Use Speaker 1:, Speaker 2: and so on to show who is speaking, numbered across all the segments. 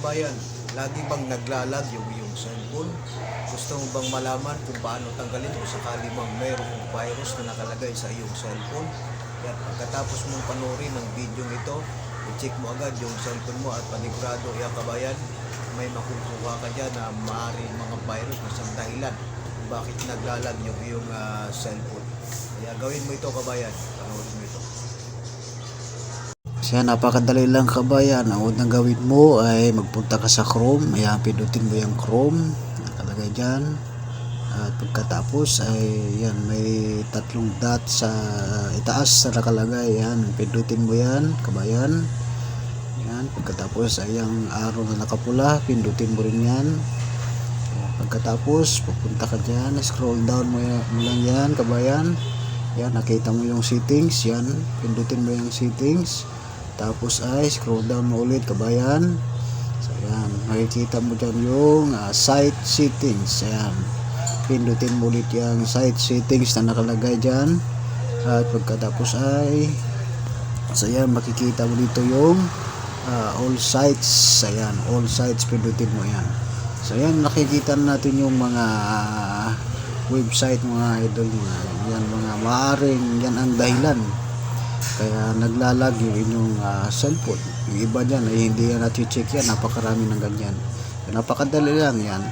Speaker 1: kabayan, lagi bang naglalag yung iyong cellphone? Gusto mo bang malaman kung paano tanggalin kung sakali bang mayroong virus na nakalagay sa iyong cellphone? At pagkatapos mong panoorin ng video ito, i-check mo agad yung cellphone mo at panigurado yan kabayan, may makukuha ka dyan na maaaring mga virus na siyang dahilan kung bakit naglalag yung iyong cellphone. Kaya gawin mo ito kabayan, panoorin mo ito.
Speaker 2: Siya, napakadali lang kabayan. Ang unang gawin mo ay magpunta ka sa Chrome. Ayan, pindutin mo yung Chrome. Nakalagay dyan. At pagkatapos ay yan, may tatlong dot sa itaas na nakalagay. Ayan, pindutin mo yan kabayan. Ayan, pagkatapos ay yung arrow na nakapula, pindutin mo rin yan. Ayan, pagkatapos pupunta ka dyan, scroll down mo lang yan kabayan. Yan, nakita mo yung settings. Yan, pindutin mo yung settings. Tapos ay scroll down mo ulit kabayan. So yan, makikita mo dyan yung site settings. Ayan, pindutin mo ulit yung site settings na nakalagay dyan. At pagkatapos ay so yan, makikita mo dito yung all sites. Ayan, all sites, pindutin mo yan. So yan, nakikita natin yung mga website mga idol, yan mga maaring yan ang dahilan kaya naglalag yung inyong cellphone. Yung iba dyan ay hindi yan nati-check yan, napakarami ng ganyan. Napakadali lang yan,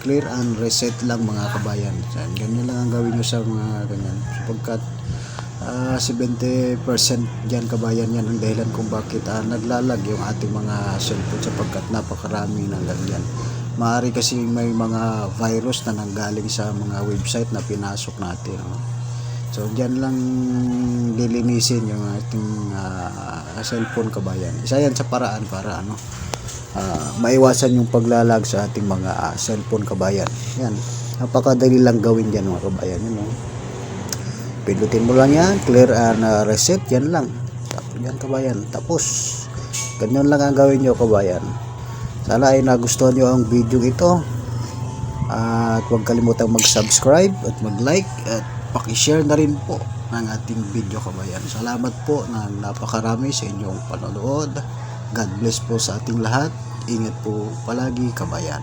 Speaker 2: clear and reset lang mga kabayan. Ganyan lang ang gawin nyo sa mga ganyan, sapagkat 70% dyan kabayan yan ang dahilan kung bakit naglalag yung ating mga cellphone, sapagkat napakarami ng ganyan. Maaari kasi may mga virus na nanggaling sa mga website na pinasok natin. So dyan lang lilinisin yung ating cellphone kabayan. Isa yan sa paraan para maiwasan yung paglalag sa ating mga cellphone kabayan. Yan, napakadali lang gawin dyan mga kabayan. Pindutin mo lang yan, clear and reset, yan lang. Tapos yan kabayan, tapos ganyan lang ang gawin nyo kabayan. Sana ay nagustuhan nyo ang video ito, at huwag kalimutang mag-subscribe at mag-like at pakishare na rin po ng ating video kabayan. Salamat po ng napakarami sa inyong panonood. God bless po sa ating lahat. Ingat po palagi kabayan.